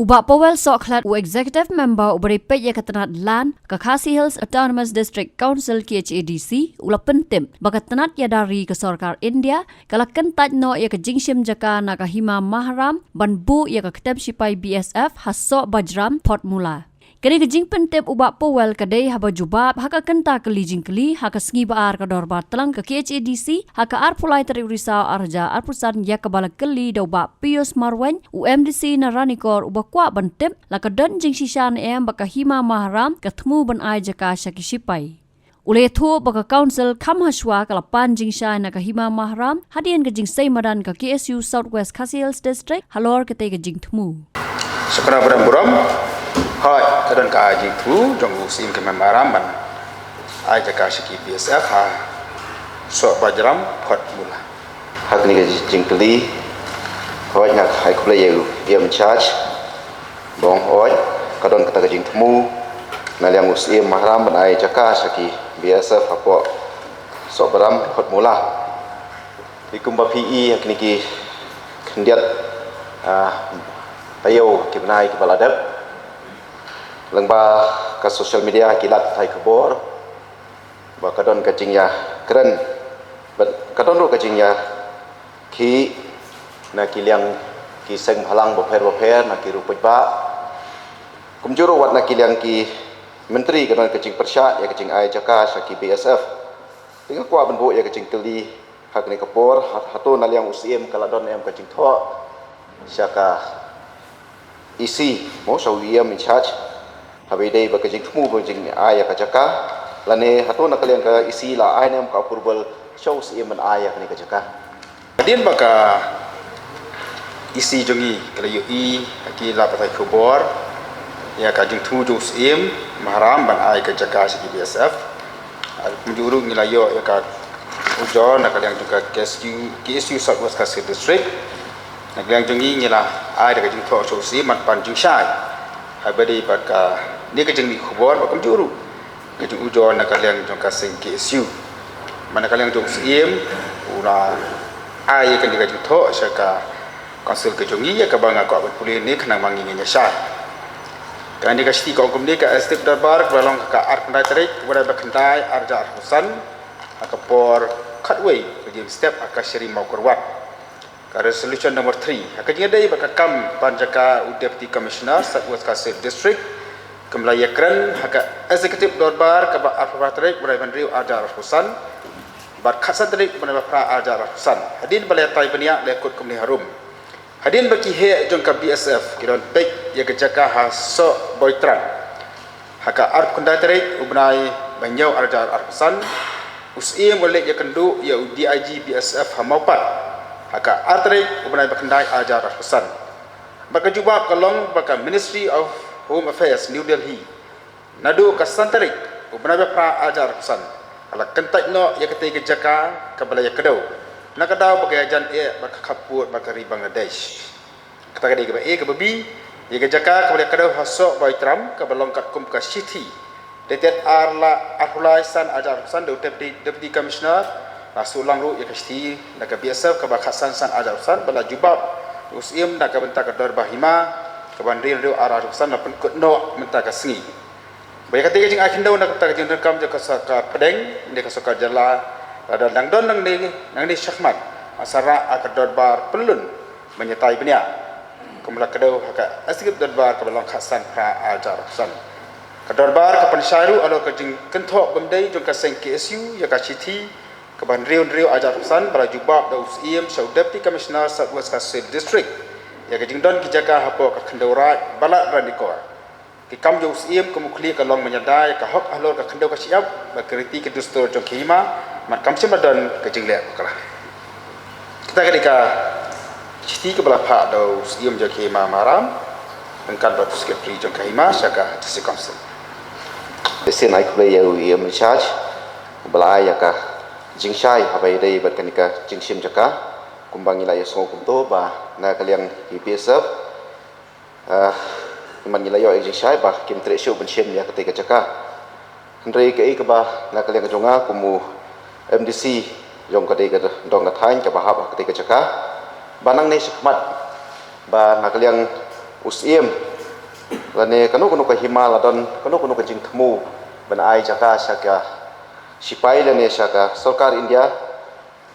Uba Powell Soklat u Executive Member uberipet ya katanat lan ka Khasi Hills Autonomous District Council KHADC ula pentim bakatanat ya dari ke Sarkar India kalakan tajno ya ke jingshim jaka na kahima mahram banbu ya ke ketem sipai BSF hasso bajram Port Mula. Kini kejing pentep ubak Powell kadai haba jubab haka kenta keli jingkeli haka sengi baar ka dorbar telang ke KHADC haka ar pulai teri risau arja ar pusan ya kebala keli da ubak Pius Marwen UMDC na ranikor ubak kwa bentep laka don jing sishan baka hima mahram ketemu ban ai jaka syaki sipai. Ule thu baka council kam haswa kalapan jing syai na kahima mahram hadian kejing seimadan ka KSU Southwest Khasi Hills District halor ketai kejing temu. Sekarang berang buram, hai kadang kaji tu jong usim ke memaram ban, aja kasih BSF ha, sok bajram Port Mula. Hak ni kejing keli, hai nak hai kulai yang charge, bong hai kadang kata kejing temu, naliang usim mahram ban aja kasih BSF apa sok bajram Port Mula. Ikum PE hak ni ki kendiat Ayo kita naik ke baladap, lengba ke sosial media kilat hai kabor, bakadon kacingnya keren, kadon ru kacingnya ki nak kiliang ki seng halang boper nak ki rupai ba, kumjuru wat nak kiliang ki menteri kadon kacing persya ya kacing ai jaka saki BSF, tinggal kuat benbuk ya kacing keli hak ni kabor, hatu naliang usim kaladon yang kacing thok, syaka isi mau sawiya in charge habi dei bakajing temu bajing aya kajaka lane hatu nakalian ka isi la ai nam ka approval show si man aya kani kajaka Kemudian baka isi jongi kalau i aki la patai kubor ya kajing temu jong usim mahram ban ai kajaka si BSF menjuru nilayo ya ka ujo nakalian juga KSU Southwest Khasi District Naglang jongi nyala ai da kajing tho sosi mat pan jing syai habadi baka ni kajing ni khobor bakam juru kajing ujon nakaliang jong kasing KSU mana kaliang jong siem ura ai kan kajing tho syaka konsul kajongi ya ka banga ko ban puli ni khnang mangi nya syai kan ni kasti ko kum ni ka step darbar balong ka ar kandai tarik wada bakandai arja Husan akapor khatway kajing step akashiri mau korwat Resolution number 3. Hakanya day bakakam panjaka Deputy Commissioner Southwest Khasi District kemlaya keren haka executive dorbar kaba arfatrik berai bandriu ajar Husan bar khasatrik berai pra ajar Husan hadin balai tai bania lekut kumni harum hadin baki he jong ka BSF kiron baik ya kejaka ha so boitran haka arf kundatrik ubnai banyau ajar Husan usim boleh ya kendu ya DIG BSF hamaupat haka atrik ubnai bakandai ajar Husan baka jubab kalong baka Ministry of Home Affairs New Delhi nadu ka santarik ubnai pra ajar Husan ala kentai no ya ketai kejaka kabalaya kedau nakadau baka jan baka kaput baka ri Bangladesh kata kadai ke ke babi ya kejaka kabalaya kedau hasok boy tram ka balong kat kum ka city detet arla arulaisan ajar Husan deputy commissioner Rasulang ru ya kasti nak BSF ka bakhasan san ajar Husan bala jubab usim nak bentak ka dor bahima ka bandil ru ajar Husan na penkut no mentak ka sengi baya kata jing akin daw nak tak jing rekam je ka saka pedeng ni ka saka jala ada dangdon nang ni syahmat asara ka dor bar pelun menyetai benia kemla kedau haka asikip dor bar ka balong khasan pra ajar Husan ka dor bar ka pensyaru alo ka jing kenthok bemdai jong ka seng KSU ya ka citi Keban Riu ajar Husan bala jubab da usim show Deputy Commissioner Southwest Khasi District ya kajing don kijaka hapo ka kendaurat bala radikor ki kam jo usim kemukli ka long menyadai ka hok alor ka kendau ka siap ba kriti ke dustur jong khima mat kam simadon kajing le kala kita ketika citi ke bala pha da usim jo khima maram engkan ba secretary jong khima syaka district council Desin ai kulai yang charge bala ya ka jing syai habai dei berkanika jing sim jaka kumbangi la yasong kumto ba na kaliang BSF man nila yo jing syai ba kim tre shu bensim ya ketika jaka ndrei ke ke ba na kaliang jonga kumu MDC jong ka dei ka dong ka thain ka ba ha ketika jaka banang nei sikmat ba na kaliang usim lane kanu ka himal adon kanu ka jing thmu ban ai jaka saka sipai lane saka sarkar India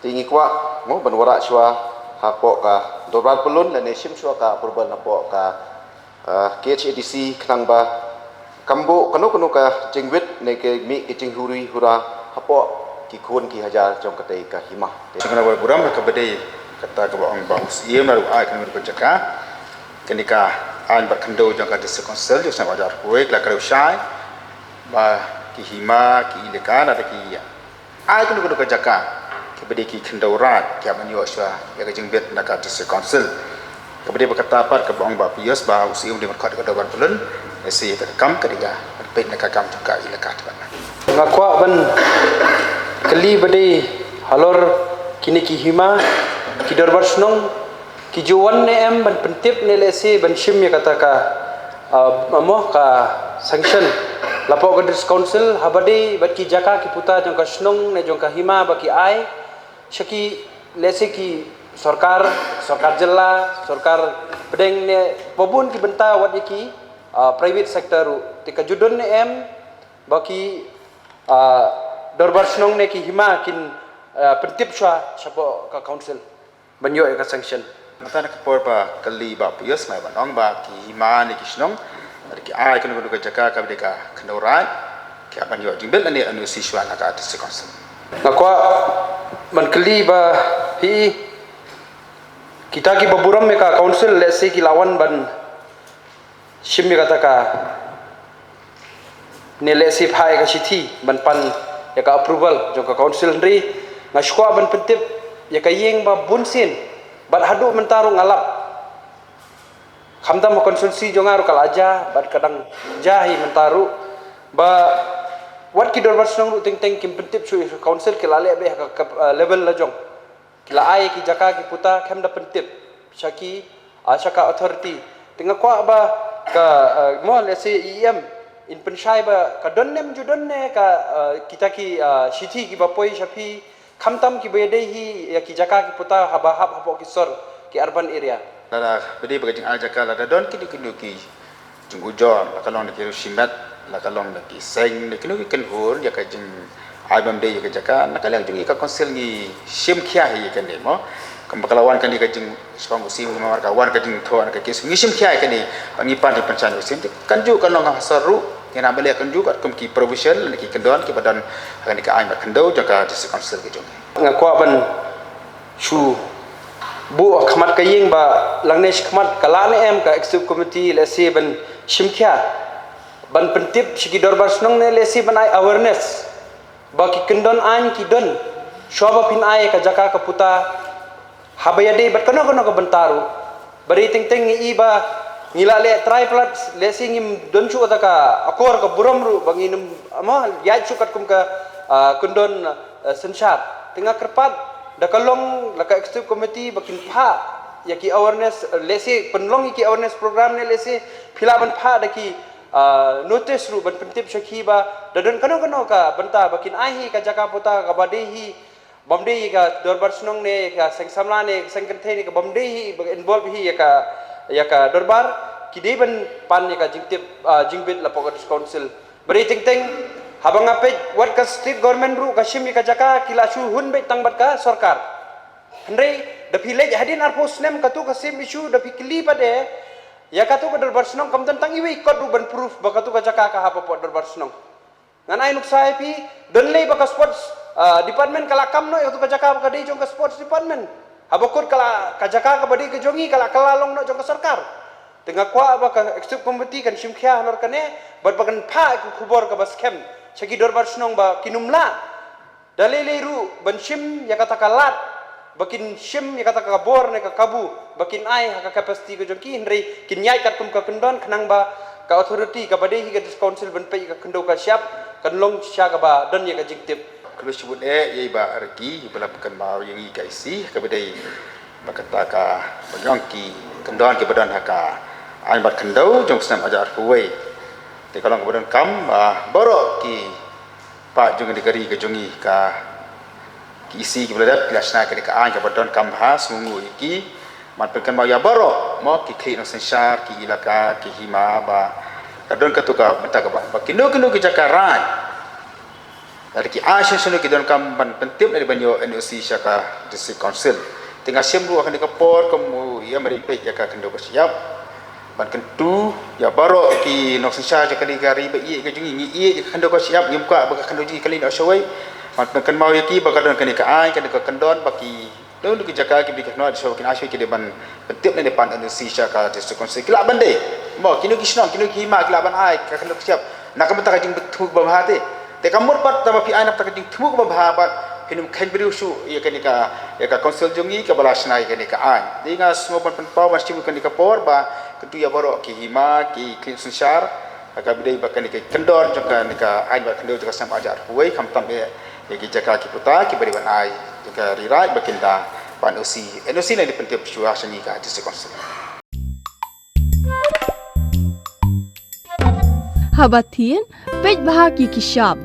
tingi kwa mo ban wara chwa hapo ka dobrat pelun lane sim chwa ka approval na po ka KHADC khnang ba kambo kanu ka jingwit ne ke mi ke jinghuri hura hapo ki khun ki hajar jong katai ka hima Sengkana boy buram ka bade kata ka bang baus iem lalu ai kan ko jaka kenika an bar khando jong ka district council jo sa bajar kuek la kareu shai ba ki hima ki ileka na ki ai kan ko jaka ke bade ki khando rat ki aman yo swa ya ka jingbet na ka district council ka bade berkata par ka bang ba pios ba usim di markat ka dobar pelun si ta kam ka diga pet na ka kam ka ileka ta ngakwa ban kali bade halor kini ki hima ki dorbar snong ki juwan ne em ban pentip ne lesi ban shim ya kata ka amo ka sanction lapo ka council habade bat ki jaka ki puta jong ka snong ne jong ka hima ba ki ai shaki lesi ki sarkar jilla sarkar pedeng ne pobun ki benta wat ki private sector tika judun ne em ba ki dorbar snong ne ki hima kin pentip shwa chapo ka council banyo ka sanction mata nak por pa kali ba pios mai banong ba ki hima ni kisnong ki ai kan ko jaka ka bideka khndorai ki aban yo jingbel ani anu si shwa na ka district council ngakwa man kali ba hi kita ki baburam me ka council le se ki lawan ban shim me kata ka ne le se phai ka sithi ban pan ya ka approval jong ka council ri ngashwa ban pentip ya ka yeng ba bunsin bat hadu mentaru ngalap khamda ma konsulsi jongaru kalaja bat kadang jahi mentaru ba wat ki dorbar snong ru ting ting kim pentip su council ki lale be ka level la jong kila ai ki jaka ki puta khamda pentip shaki ashaka authority tinga kwa ba ka mo le se em in penshai ba ka donnem ju donne ka kita ki sithi ki ba poi shafi khamtam ki bede hi ya ki jaka ki puta haba hab hapo ki sor ki urban area la bede bagajing al jaka la don ki ki jung ujon la kalong ki shimat la kalong ki seng ki ken hur ya ka jing album de ya ka jaka na kalang jung ka council ni sim khia hi kan de mo kam bakalawan kan di ka jing spang usim ma ka wan ka jing tho na ka ki sim khia kan ni pangi pan di pancan usim kan ju kan long hasaru yang nak balik kenju kat ki provision ki kendon ki badan akan ka ai mak kendo jaka district council ki jong ngakwa ban shu bu khamat kaying ba langnesh khamat kalane em ka executive committee lesi ban shimkhya ban pentip shiki dorbar snong ne lesi ban ai awareness ba ki kendon an ki don shoba pin ai ka jaka ka puta habayade bat kono ka bentaru bari ting ting i ba ngila le triplat lesi ngim don chu ka akor ka buram ru banginum ama ya chukat kum ka kundon sensat tengah kerpat da kalong la ka executive committee bakin pha ya ki awareness lesi penlong ki awareness program ne lesi philaban pha da ki notice ru ban pentip shaki ba da don kano ka benta bakin ai ka jaka puta ka badehi bomdehi ka dorbar snong ne ka sengsamla ne sengkenthe ne ka bomdehi involve hi ya ka dorbar kidei ban pan ya ka jingbit la pokat council beri ting ting habang apet wat ka state government ru ka shim ka jaka kila shu hun be tangbat ka sarkar hendai da village hadin arpos nem ka tu ka sim issue da pikli pade ya ka tu ka dorbar snong kam tentang iwi kod ru ban proof ba ka tu ka jaka ka hapa pot dorbar snong nganai nuk sai pi don lei ba ka sports department kala kam no ya tu ka jaka ka dei jong ka sports department habakut kala ka jaka ka badi ka jongi kala lalong no jong ka sarkar tengah kwa ba ka executive committee kan shimkhya hanor kane bat bagan pha ku khubor ka baskem chagi dorbar snong ba kinumla dalele ru ban shim ya kata kalat bakin shim ya kata ka bor ne ka kabu bakin ai ha ka capacity ko jongki hindri kin nyai kat kum ka kendon khnang ba ka authority ka bade hi ka council ban pe ka kendo ka siap kan long sya ka ba don ya ka jingtip kalau sebut ye ba arki bala pekan mau yang i ka isi ka bade bakata ka banyongki kendon ki badan haka ai bat kendo jong senam ajar kuwei te kalau kemudian kam borok ki pak jong negeri ke jongi ka ki isi ki beladat kelasna ke ka ai ka badan kam ha sungu iki man pekan mau ya baro mo ki kli no sensar ki ilaka ki hima ba kadon katuka mata ka ba kino ki jakaran dari ki asya sunu ki don kam ban pentip dari banyo NOC syaka district council tinggal semru akan dikapor kamu ya mari pe ya ka kendo bersiap ban kentu ya baro ki no sensar jaka digari ba ie ka jungi ngi ie kendo ko siap nyumka ba kendo ji kali no shawai man pekan mau ya ki ba kadon kan ka ai kan ka kendon baki lalu kita jaga kita bikin noa di sebuah kinasih kita ban penting ni depan Indonesia ka district council kila bande mo kino kisnon kino kima kila ban ai ka kendo siap nak kamta ka jing betu ba hati te kamur pat ta pi ai nak ta ka jing tu ba ba hinum khen beriu su ya ka council jungi ka balasna ya ka ai dinga semua pan pau mas cimu kan ka por ba ketu ya baro ki hima ki clean sensar ka bidai ba kan ka kendor jaka ka ai ba kendor jaka sam ajar huai kam tam ya ki jaka ki puta ki beri ban ai jaka rirai bakinda pan NOC ni penting persuah seni ka district council Habatin pej bahagi kishap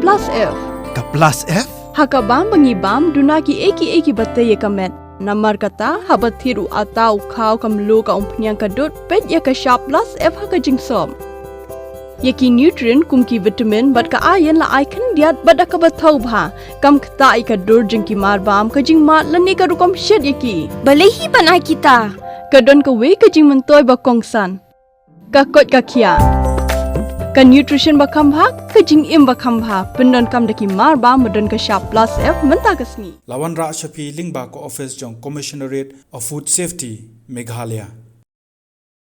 plus F Ka plus F? hakabam bangibam dunaki eki batay kamet namar kata habathiru atau khau kamlu ka umpnyang kadut pej ya kishap plus F haka jingsom yaki nutrient kumki vitamin bat ka ayan la icon diat bada ka bathau bha kam khta ai ka dur jingki mar bam ka jing mat lani ka rukom shed yaki balehi banai kita ka don ka we ka jing mentoy ba kongsan ka kot ka khia ka nutrition ba khambha ka jing im ba khambha pendon kam daki mar bam modon ka sharp plus F menta ka sni Lawan Ra Shafi Lingba ko office jong Commissionerate of Food Safety Meghalaya